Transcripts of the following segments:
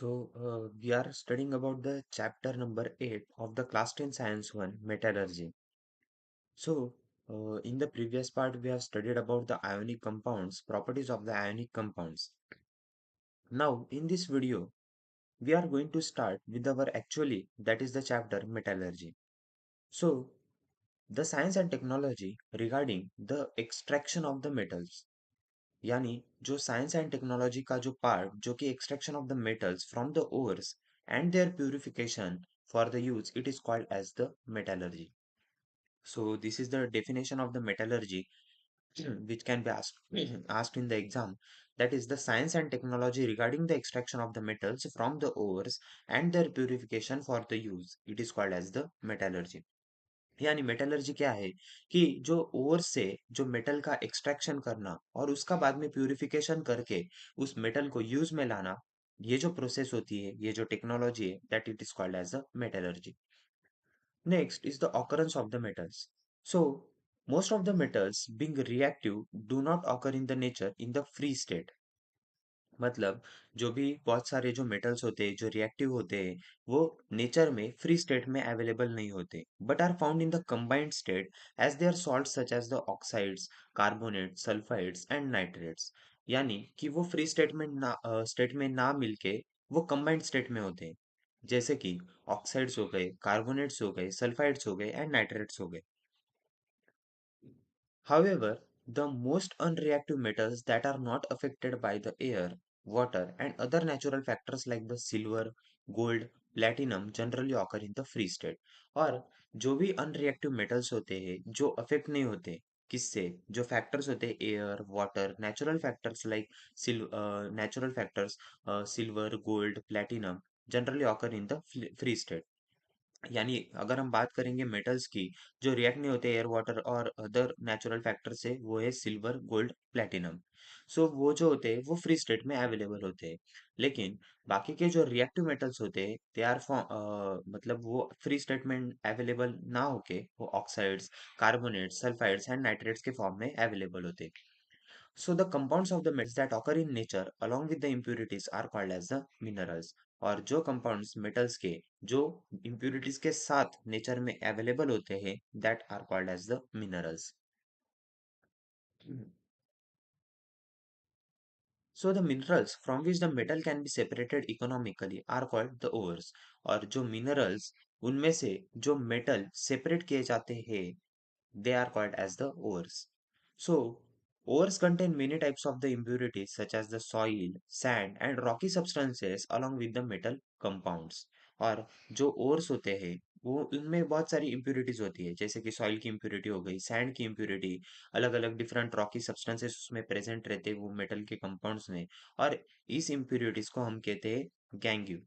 We are studying about the chapter number 8 of the class 10 science 1 metallurgy. So, in the previous part, we have studied about the ionic compounds, properties of the ionic compounds. Now, in this video, we are going to start with our actually, that is the chapter metallurgy. So, the science and technology regarding the extraction of the metals. यानी जो science and technology का जो part जो कि extraction of the metals from the ores and their purification for the use it is called as the metallurgy. So this is the definition of the metallurgy which can be asked in the exam. That is the science and technology regarding the extraction of the metals from the ores and their purification for the use. It is called as the metallurgy. यानी metallurgy क्या है कि जो ओर से जो metal का extraction करना और उसका बाद में प्यूरिफिकेशन करके उस मेटल को यूज में लाना, ये जो प्रोसेस होती है, ये जो टेक्नोलॉजी है, that it is called as a metallurgy. Next is the occurrence of the metals. So most of the metals being reactive do not occur in the nature in the free state. मतलब जो भी बहुत सारे जो metals होते हैं जो reactive होते हैं वो नेचर में फ्री स्टेट में अवेलेबल नहीं होते but are found in the combined state as they are salt such as the oxides, carbonates, sulphides and nitrates. यानी कि वो फ्री स्टेट में ना मिलके वो कंबाइंड स्टेट में होते हैं, जैसे कि ऑक्साइड्स हो गए, कार्बोनेट्स हो गए, सल्फाइड्स हो गए एंड नाइट्रेट्स हो गए. However, the most unreactive metals that are not affected by the air, water, and other natural factors like the silver, gold, platinum generally occur in the free state. और जो भी unreactive metals होते हैं जो affect नहीं होते किससे, जो फैक्टर्स होते हैं air, water, natural factors like natural factors, silver, gold, platinum generally occur in the free state. यानी अगर हम बात करेंगे मेटल्स की जो रिएक्ट नहीं होते एयर वाटर और अदर नेचुरल फैक्टर से, वो है सिल्वर, गोल्ड, प्लेटिनम. सो वो जो होते हैं वो फ्री स्टेट में अवेलेबल होते हैं. लेकिन बाकी के जो रिएक्टिव मेटल्स होते हैं दे आर मतलब वो फ्री स्टेट में अवेलेबल ना होके वो oxides, carbonates, sulphides and nitrates के फॉर्म में अवेलेबल होते हैं. So the compounds of the metals that occur in nature along with the impurities are called as the minerals. और जो compounds metals के जो impurities के साथ nature में available होते हैं that are called as the minerals. So the minerals from which the metal can be separated economically are called the ores. और जो minerals उनमें से जो metal separate किए जाते हैं they are called as the ores. So, ores contain many types of the impurities such as the soil, sand and rocky substances along with the metal compounds. और जो ores होते हैं वो उनमें बहुत सारी impurities होती है, जैसे कि सॉइल की impurity हो गई, सैंड की impurity, अलग अलग डिफरेंट रॉकी सब्सटेंसेस उसमें प्रेजेंट रहते हैं वो मेटल के कंपाउंड्स में. और इस impurities को हम कहते हैं गैंग्यू.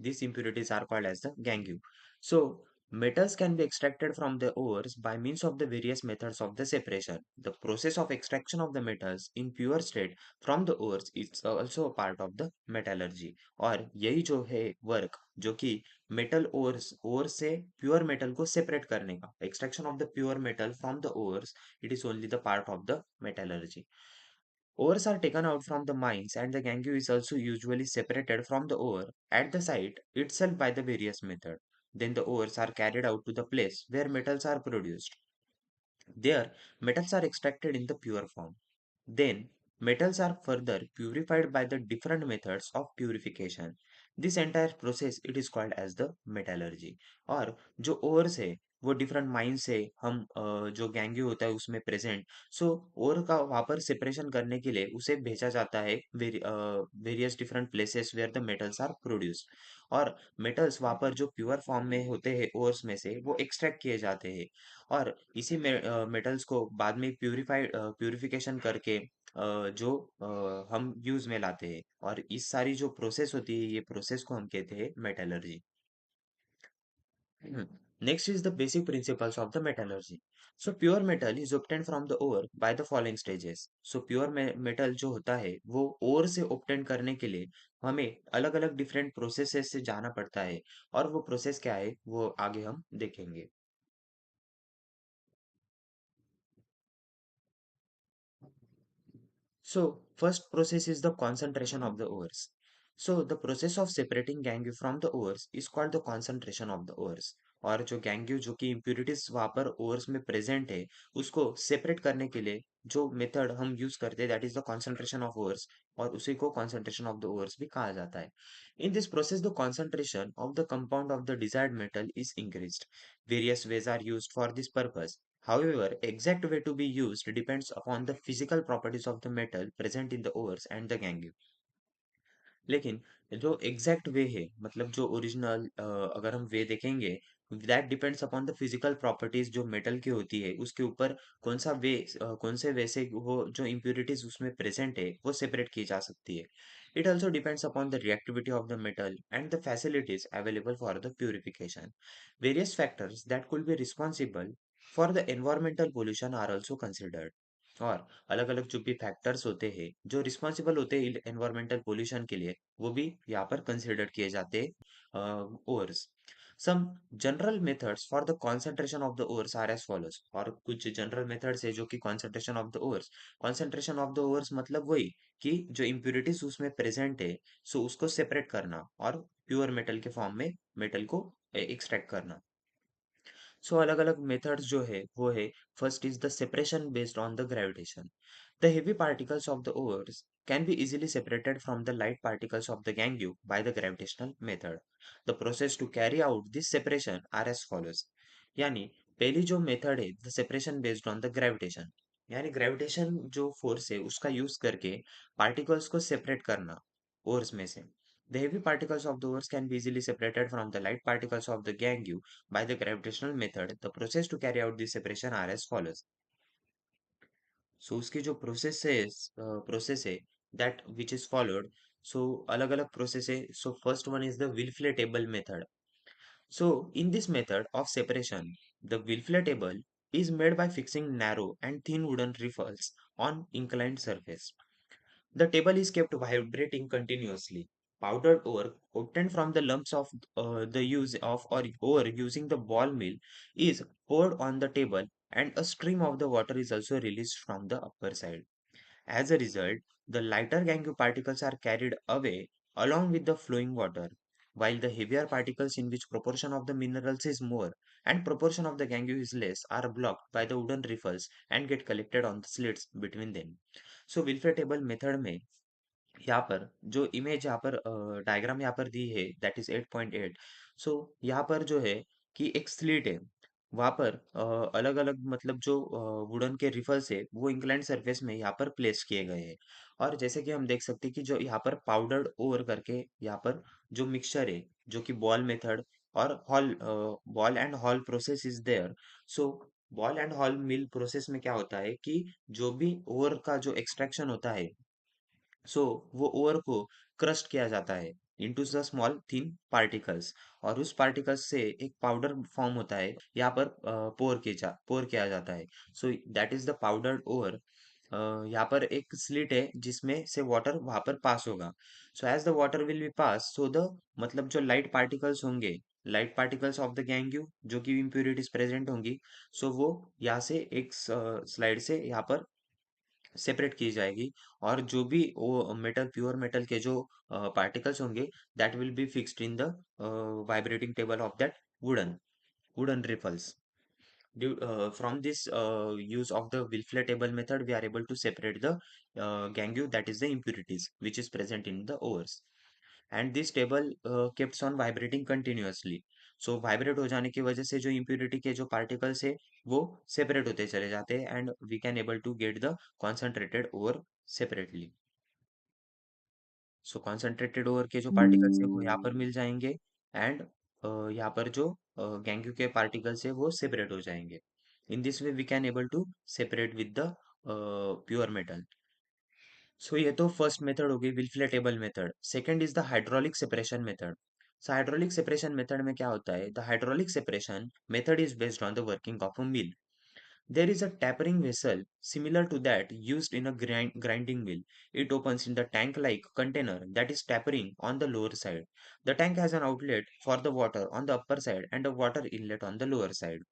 These impurities are called as the gangue. So, metals can be extracted from the ores by means of the various methods of the separation. The process of extraction of the metals in pure state from the ores is also a part of the metallurgy. और यही जो है work जो कि metal ओर से pure metal को separate करने का, extraction of the pure metal from the ores, it is only the part of the metallurgy. Ores are taken out from the mines and the gangue is also usually separated from the ore at the site itself by the various method. Then the ores are carried out to the place where metals are produced. There, metals are extracted in the pure form. Then, metals are further purified by the different methods of purification. This entire process it is called as the metallurgy. और जो ores है वो different mine से हम जो गैंग्यू होता है उसमें प्रेजेंट, सो ओर का वहाँ पर सेपरेशन करने के लिए उसे भेजा जाता है various different places where the metals are produced. और मेटल्स वहाँ पर जो प्योर फॉर्म में होते हैं ओर्स में से वो एक्सट्रैक्ट किए जाते हैं. और इसी मेटल्स को बाद में प्यूरिफिकेशन करके जो हम यूज में लाते हैं. और इस सारी जो प्रोसेस होती है ये प्रोसेस को हम कहते हैं metallurgy. Next is the basic principles of the metallurgy. So pure metal is obtained from the ore by the following stages. So pure metal जो होता है वो ओर से obtain करने के लिए हमें अलग अलग डिफरेंट प्रोसेसेस से जाना पड़ता है. और वो प्रोसेस क्या है वो आगे हम देखेंगे. सो First process is the concentration of the ores. So the process of separating gangue from the ores is called the concentration of the ores. और जो गैंग्यू जो कि इम्प्यूरिटीज वहां पर ओर्स में प्रेजेंट है उसको सेपरेट करने के लिए जो मेथड हम यूज करते हैं that is the concentration of ores और उसी को concentration of the ores भी कहा जाता है. In this process the concentration of the compound of the desired metal is increased. Various ways are used for this purpose. However, exact way to be used depends upon the physical properties of the metal present in the ores and the gangue. लेकिन जो exact वे है मतलब जो original अगर हम वे देखेंगे that depends upon the physical properties जो metal की होती है उसके ऊपर कौन सा वे कौन से वे से वो जो इम्प्यूरिटीज उसमें प्रेजेंट है वो सेपरेट की जा सकती है. It also depends upon the reactivity of the metal and the facilities available for the purification. Various factors that could be responsible for the environmental pollution are also considered. और अलग अलग जो भी फैक्टर्स होते हैं जो रिस्पॉन्सिबल होते हैं एनवायरमेंटल पोल्यूशन के लिए वो भी यहाँ पर कंसिडर किए जाते हैं ores. Some general methods for the concentration of the ores are as follows. और कुछ जनरल मेथड्स है जो कि concentration of the ores. Concentration of the ores मतलब वही कि जो इम्प्यूरिटीज उसमें प्रेजेंट है सो उसको सेपरेट करना और प्योर मेटल के फॉर्म में मेटल को एक्सट्रैक्ट करना. सो अलग अलग मेथड्स जो है वो है. First is the separation based on the gravitation. The heavy particles of the ores can be easily separated from the light particles of the gangue by the gravitational method. The process to carry out this separation are as follows. यानी पहली जो method है the separation based on the gravitation यानी gravitation जो force है उसका use करके particles को सेपरेट करना ओर्स में से. The heavy particles of the ores can be easily separated from the light particles of the gangue by the gravitational method. The process to carry out this separation are as follows. सो उसकी जो process है that which is followed. सो अलग अलग process है. So first one is the Wilfle table method. So in this method of separation the Wilfle table is made by fixing narrow and thin wooden riffles on inclined surface. The table is kept vibrating continuously. Powdered ore obtained from the lumps of the use of or ore using the ball mill is poured on the table and a stream of the water is also released from the upper side. As a result, the lighter gangue particles are carried away along with the flowing water, while the heavier particles in which proportion of the minerals is more and proportion of the gangue is less are blocked by the wooden riffles and get collected on the slits between them. So Wilfred table method में यहाँ पर जो image यहाँ पर diagram यहाँ पर दी है that is 8.8. सो यहाँ पर जो है कि एक स्लिट है वहां पर अलग अलग मतलब जो वुडन के रिफल्स है वो इंक्लाइंड सरफेस में यहाँ पर प्लेस किए गए हैं. और जैसे कि हम देख सकते हैं कि जो यहाँ पर पाउडर्ड ओवर करके यहाँ पर जो मिक्सचर है जो कि बॉल मेथड और hall ball and hall process is there. So ball and hall mill process में क्या होता है कि जो भी ओवर का जो एक्सट्रैक्शन होता है सो वो ओवर को क्रस्ट किया जाता है into the small thin particles और उस पार्टिकल्स से एक पाउडर फॉर्म होता है यहाँ पर पोर किया जाता है. So that is the powdered over. यहाँ पर एक स्लिट है जिसमें से वाटर वहां पर पास होगा. So as the water will be pass so the मतलब जो लाइट पार्टिकल्स होंगे light particles of the gangue जो कि इम्प्यूरिटीज प्रेजेंट होंगी सो वो यहाँ से एक स्लाइड से यहाँ पर सेपरेट की जाएगी. और जो भी वो मेटल प्योर मेटल के जो पार्टिकल्स होंगे that will be fixed in the vibrating table of that wooden wooden riffles. From this use of the Wilfle table method, we are able to separate the gangue, that is the impurities, which is present in the ores. And this table keeps on vibrating continuously. So vibrate हो जाने की वजह से जो impurity के जो particles है वो separate होते चले जाते हैं and we can able to get the concentrated ore separately. So concentrated ore के जो particles है वो यहाँ पर मिल जाएंगे and यहाँ पर जो gangue के particles है वो separate हो जाएंगे. In this way we can able to separate with the pure metal. सो ये तो फर्स्ट मेथड हो गई Wilfley table method. Second is the hydraulic separation method. So hydraulic separation method में क्या होता है the hydraulic separation method is based on the working of a mill. There is a tapering vessel similar to that used in a grinding mill. It opens in the tank-like container that is tapering on the lower side. The tank has an outlet for the water on the upper side and a water inlet on the lower side.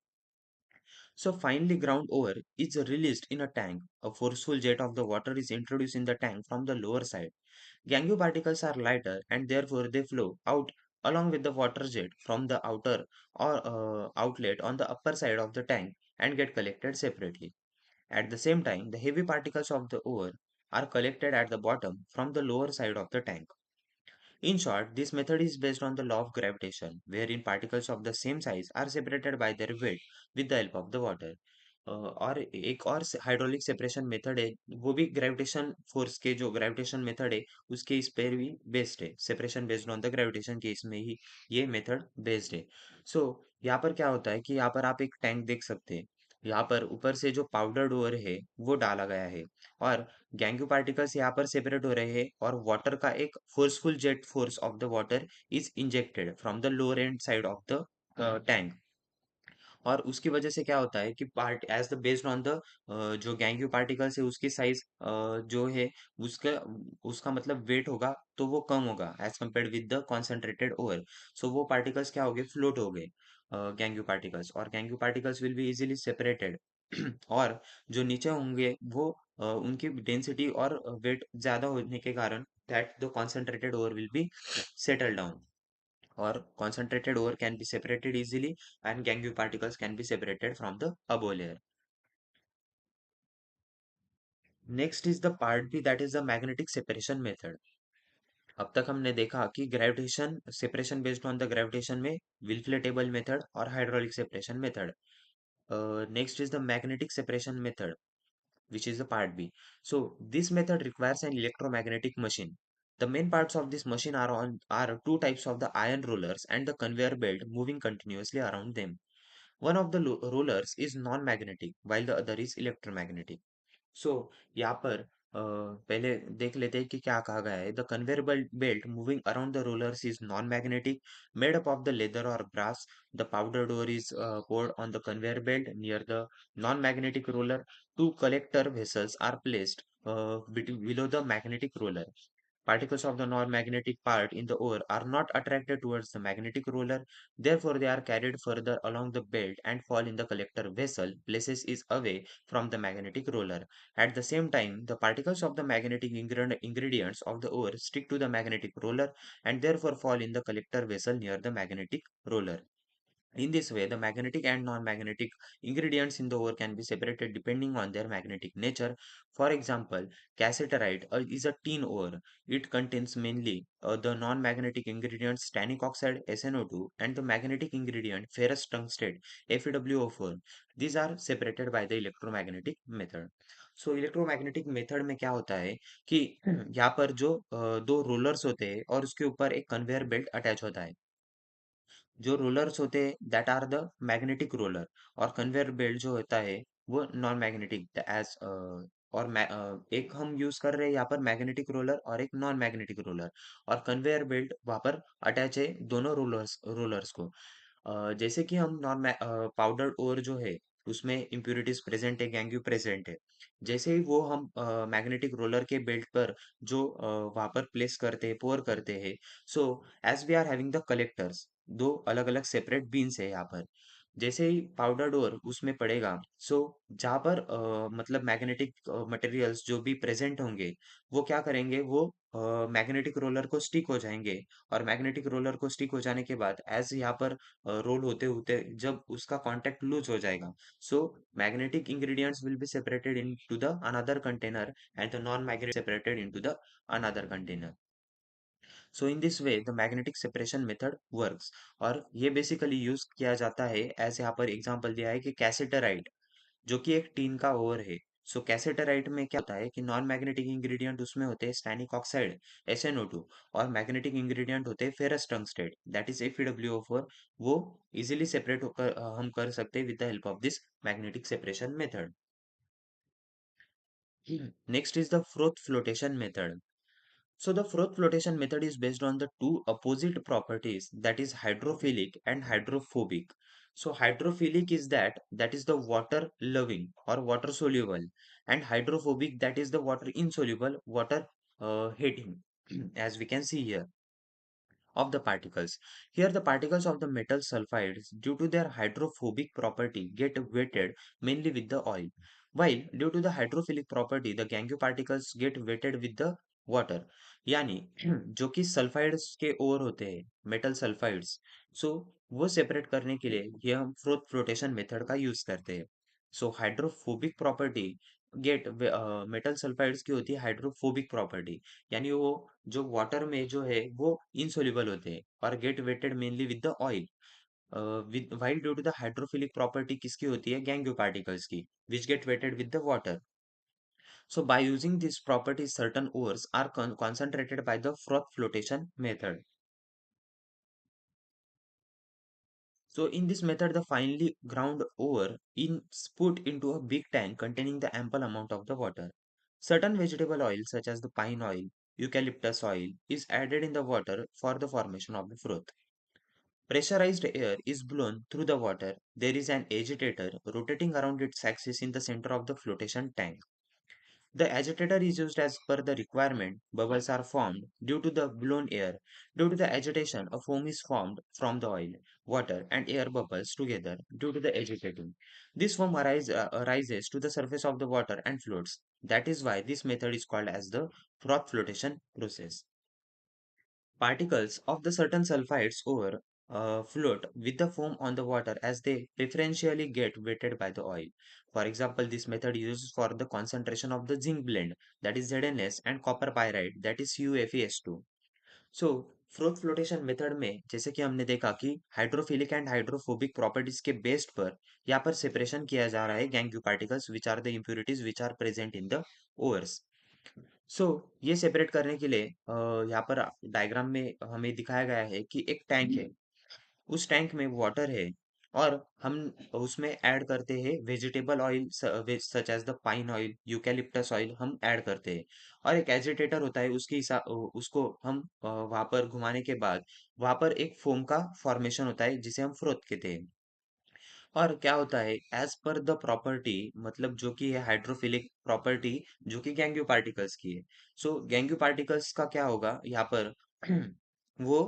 So finely ground ore is released in a tank. A forceful jet of the water is introduced in the tank from the lower side. Gangue particles are lighter and therefore they flow out along with the water jet from the outer or outlet on the upper side of the tank and get collected separately. At the same time, the heavy particles of the ore are collected at the bottom from the lower side of the tank. In short, this method is based on the law of gravitation, wherein particles of the same size are separated by their weight with the help of the water. और एक और hydraulic separation method है, वो भी gravitation force के जो gravitation method है उसके इस पर भी बेस्ड है, separation based on the gravitation के इसमें ही ये मेथड बेस्ड है. सो यहाँ पर क्या होता है कि यहाँ पर आप एक टैंक देख सकते हैं. यहाँ पर ऊपर से जो पाउडर्ड ओवर है वो डाला गया है और गैंग्यू पार्टिकल्स यहाँ पर सेपरेट हो रहे हैं और वाटर का एक forceful jet force of the water is injected from the lower end side of the tank. और उसकी वजह से क्या होता है कि part as the based on the जो गैंग्यू पार्टिकल्स है उसकी साइज जो है उसका उसका मतलब वेट होगा तो वो कम होगा as compared with the concentrated ore. So वो पार्टिकल्स क्या हो गए, फ्लोट हो गए गैंग्यू पार्टिकल्स, और gangue particles will be easily separated. और जो नीचे होंगे वो उनकी डेंसिटी और वेट ज्यादा होने के कारण that the concentrated over will be settle down, or concentrated ore can be separated easily and gangue particles can be separated from the above layer. Next is the part B, that is the magnetic separation method. अब तक हमने देखा कि gravitation separation based on the gravitation में विल्फले table method और hydraulic separation method. Next is the magnetic separation method which is the part B. So this method requires an electromagnetic machine. The main parts of this machine are two types of the iron rollers and the conveyor belt moving continuously around them. One of the rollers is non-magnetic while the other is electromagnetic. So यहाँ पर पहले देख लेते हैं कि क्या कहा गया है. The conveyor belt moving around the rollers is non magnetic, made up of the leather और brass. The powdered ore is poured on the conveyor belt near the non-magnetic roller. Two collector vessels are placed below the magnetic roller. Particles of the non-magnetic part in the ore are not attracted towards the magnetic roller, therefore they are carried further along the belt and fall in the collector vessel places is away from the magnetic roller. At the same time, the particles of the magnetic ingredients of the ore stick to the magnetic roller and therefore fall in the collector vessel near the magnetic roller. In this way, the magnetic and non-magnetic ingredients in the ore can be separated depending on their magnetic nature. For example, cassiterite is a tin ore. It contains mainly the non-magnetic ingredients tannic oxide SnO2 and the magnetic ingredient ferrous tungstate FeWO4. These are separated by the electromagnetic method. So electromagnetic method में क्या होता है कि यहाँ पर जो दो rollers होते हैं और उसके ऊपर एक कन्वेयर बेल्ट अटैच होता है. जो रोलर्स होते हैं that are the magnetic roller, और कन्वेयर बेल्ट जो होता है वो नॉन मैग्नेटिक एज और एक हम यूज कर रहे हैं यहाँ पर मैग्नेटिक रोलर और एक नॉन मैग्नेटिक रोलर, और कन्वेयर बेल्ट वहां पर अटैच है दोनों रोलर्स रोलर्स को. जैसे कि हम नॉन पाउडर ओर जो है उसमें इम्प्यूरिटीज प्रेजेंट है, गैंग्यू प्रेजेंट है. जैसे ही वो हम मैग्नेटिक रोलर के बेल्ट पर जो वहां पर प्लेस करते हैं, पोर करते हैं. So as we are having the collectors, दो अलग अलग सेपरेट बीन्स है यहाँ पर. जैसे ही पाउडर डोर उसमें पड़ेगा, सो जहाँ पर मतलब मैग्नेटिक मटेरियल्स जो भी प्रेजेंट होंगे वो क्या करेंगे, वो मैग्नेटिक रोलर को स्टिक हो जाएंगे. और मैग्नेटिक रोलर को स्टिक हो जाने के बाद एज यहाँ पर रोल होते होते जब उसका कांटेक्ट लूज हो जाएगा, so magnetic ingredients will be separated into the another container and the non magnetic separated into the another container. So in this way the magnetic separation method works. और ये basically use किया जाता है as यहाँ पर example दिया है कि कैसेटराइट जो कि एक टीन का ओर है. सो कैसेटराइट में क्या होता है कि नॉन मैग्नेटिक इंग्रेडिएंट उसमें होते हैं स्टैनिक ऑक्साइड SnO2, और मैग्नेटिक इंग्रेडिएंट होते हैं ferrous tungstate that is FeWO4. वो इजीली सेपरेट होकर हम कर सकते हैं with the help of this magnetic separation method. Next is the froth flotation method. So the froth flotation method is based on the two opposite properties, that is hydrophilic and hydrophobic. So hydrophilic is that is the water loving or water soluble, and hydrophobic that is the water insoluble, water hating as we can see here. of the particles. Here the particles of the metal sulfides due to their hydrophobic property get wetted mainly with the oil. While due to the hydrophilic property the gangue particles get wetted with the water. यानी जो कि sulphides के ओर होते हैं metal sulphides, सो वो separate करने के लिए ये हम फ्लोटेशन मेथड का यूज करते हैं. So hydrophobic property get metal sulphides की होती है हाइड्रोफोबिक प्रॉपर्टी, यानी वो जो वाटर में जो है वो इनसोल्युबल होते हैं और get wetted mainly with the oil. With while due to the hydrophilic property किसकी होती है गैंग्यू पार्टिकल्स की, which get weighted with the water. So by using these properties certain ores are concentrated by the froth flotation method. So in this method the finely ground ore is put into a big tank containing the ample amount of the water. Certain vegetable oil such as the pine oil, eucalyptus oil is added in the water for the formation of the froth. Pressurized air is blown through the water. There is an agitator rotating around its axis in the center of the flotation tank. The agitator is used as per the requirement. Bubbles are formed due to the blown air. Due to the agitation, a foam is formed from the oil, water, and air bubbles together due to the agitating. This foam arises to the surface of the water and floats. That is why this method is called as the froth flotation process. Particles of the certain sulfides ore float with the foam on the water as they preferentially get wetted by the oil. For example, this method is used for the concentration of the zinc blend, that is ZnS, and copper pyrite, that is CuFeS2. So froth flotation method में जैसे कि हमने देखा कि hydrophilic and hydrophobic properties के based पर यहाँ पर सेपरेशन किया जा रहा है gangue particles which are the impurities which are present in the ores. So ये सेपरेट करने के लिए यहाँ पर डायग्राम में हमें दिखाया गया है कि एक टैंक है, उस टैंक में वाटर है और हम उसमें ऐड करते हैं vegetable oil such as the pine oil, eucalyptus oil हम ऐड करते हैं और एक एजिटेटर होता है उसको हम वहां पर घुमाने के बाद वहां पर एक फोम का फॉर्मेशन होता है जिसे हम फ्रोथ कहते हैं. और क्या होता है एज पर द प्रॉपर्टी, मतलब जो कि है हाइड्रोफिलिक प्रॉपर्टी जो कि गैंग्यू पार्टिकल्स की है. सो गैंग्यू पार्टिकल्स का क्या होगा यहाँ पर वो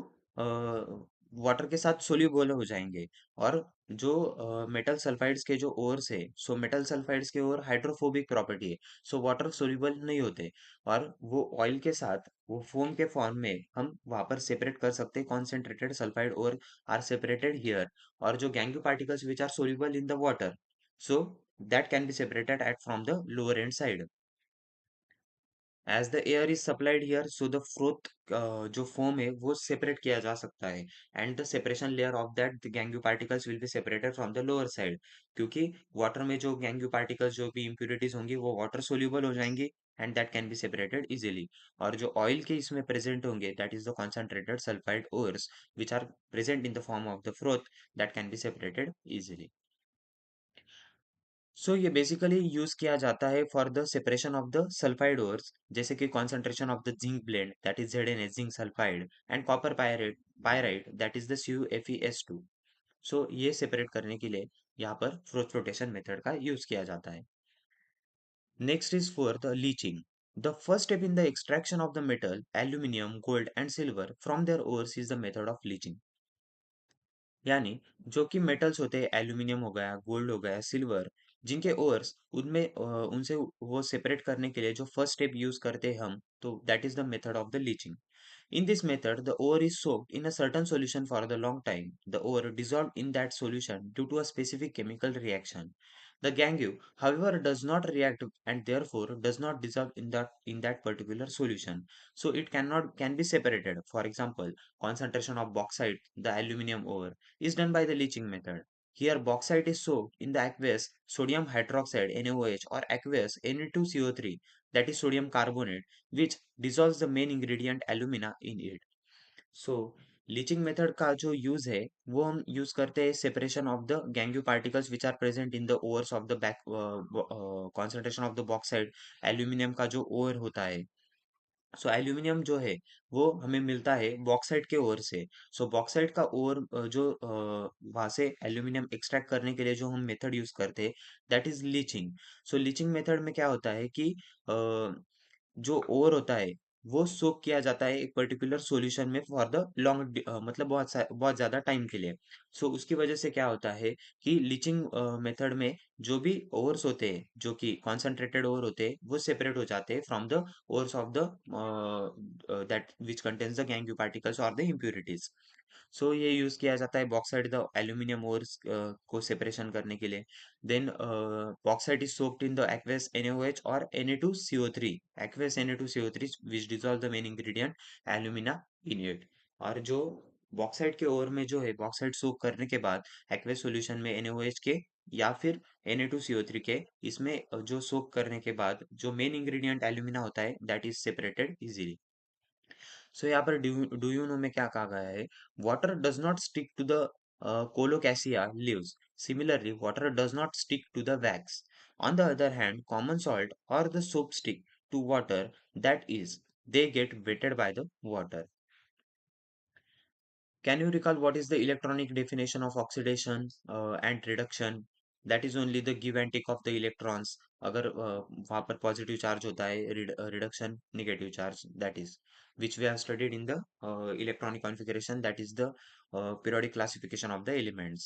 वाटर के साथ सोल्यूबल हो जाएंगे और जो मेटल सल्फाइड्स के जो ओर्स है, सो मेटल सल्फाइड्स के ओर हाइड्रोफोबिक प्रॉपर्टी है, सो वाटर सोल्यूबल नहीं होते और वो ऑयल के साथ वो फोम के फॉर्म में हम वहां पर सेपरेट कर सकते हैं कॉन्सेंट्रेटेड सल्फाइड और आर सेपरेटेड हियर. Or जो gangue particles which are soluble in the water, so that can be separated at from the lower end side. As the air is supplied here, so the froth जो foam है वो separate किया जा सकता है and the separation layer of that the gangue particles will be separated from the lower side, क्योंकि water में जो gangue particles जो भी impurities होंगी वो water soluble हो जाएंगी and that can be separated easily. और जो oil के इसमें present होंगे that is the concentrated sulfide ores which are present in the form of the froth that can be separated easily. सो ये बेसिकली यूज किया जाता है for the separation of the sulphide ores, जैसे कि concentration of the zinc blende that is ZnS zinc sulphide and copper pyrite that is the CuFeS2. सो ये separate करने के लिए यहाँ पर फ्लोटेशन मेथड का यूज किया जाता है. Next is for the leaching. The first step in the extraction of the metal aluminium gold and silver from their ores is the method of leaching. यानी जो कि मेटल्स होते हैं एल्यूमिनियम हो गया, गोल्ड हो गया, सिल्वर, जिनके ओर्स उनमें उनसे वो सेपरेट करने के लिए जो फर्स्ट स्टेप यूज करते हैं हम, तो that is the method of the leaching. In this method, the ore is soaked in a certain solution for the long time. The ore dissolved in that solution due to a specific chemical reaction. The gangue, however, does not react and therefore does not dissolve in that particular solution. So it can be separated. For example, concentration of bauxite, the aluminium ore, is done by the leaching method. Here, bauxite is soaked in the aqueous sodium hydroxide NaOH or aqueous Na2CO3, that is sodium carbonate, which dissolves the main ingredient alumina in it. सो leaching method का जो use है वो हम use करते हैं separation of the gangue particles which are present in the ores of the back concentration of the bauxite aluminium का जो ओवर होता है. सो एल्यूमिनियम जो है वो हमें मिलता है बॉक्साइट के ओर से. सो बॉक्साइट का ओर जो वहां से एल्यूमिनियम एक्सट्रैक्ट करने के लिए जो हम मेथड यूज करते हैं that is leaching. So leaching method में क्या होता है कि जो ओर होता है वो सोक किया जाता है एक पर्टिकुलर सॉल्यूशन में फॉर द लॉन्ग, मतलब बहुत ज्यादा टाइम के लिए। सो उसकी वजह से क्या होता है कि लीचिंग मेथड में जो भी ओर्स होते हैं, जो कि कॉन्सेंट्रेटेड ओर होते हैं, वो सेपरेट हो जाते हैं from the ores of the that which contains the gangue particles और द इम्प्यूरिटीज। सो ये यूज किया जाता है बॉक्साइट द एल्यूमिनियम ओर्स को सेपरेशन करने के लिए। Then bauxite is soaked in the aqueous NaOH और Na2CO3, aqueous Na2CO3 which dissolve the main ingredient alumina in it। और जो बॉक्साइट के ओर में जो है, बॉक्साइट सोक करने के बाद aqueous सॉल्यूशन में NaOH के या फिर Na2CO3 के, इसमें जो सोक करने के बाद जो मेन इंग्रेडिएंट एल्यूमिना होता है दैट इज सेपरेटेड इजीली। सो यहाँ पर डू यू नो में क्या कहा गया है? Water does not stick to the colocasia leaves. Similarly water does not stick to the wax. On the other hand common salt और the soap stick to water, that is they get wetted by the water। Can you recall what is the electronic definition of oxidation and reduction? That is only the give and take of the electrons। अगर वहाँ पर positive charge होता है, reduction negative charge, that is which we have studied in the electronic configuration, that is the periodic classification of the elements।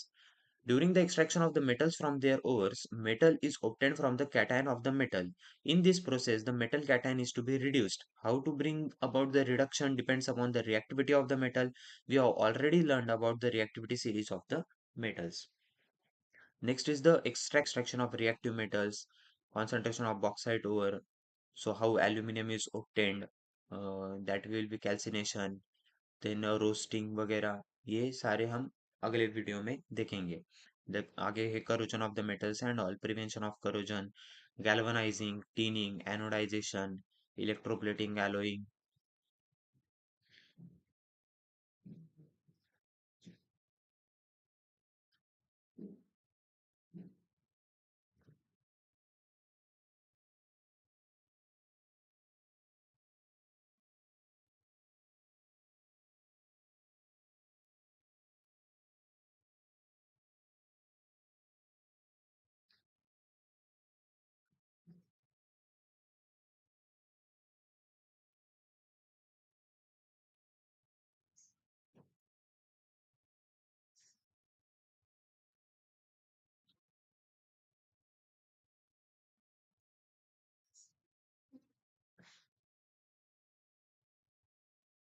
During the extraction of the metals from their ores, metal is obtained from the cation of the metal। In this process, the metal cation is to be reduced. How to bring about the reduction depends upon the reactivity of the metal। We have already learned about the reactivity series of the metals। Next is the extraction of reactive metals, concentration of bauxite ore, so how aluminum is obtained, that will be calcination, then roasting वगैरह, ये सारे हम अगले video में देखेंगे। आगे है corrosion of the metals and all, prevention of corrosion, galvanizing, tinning, anodization, electroplating, allowing,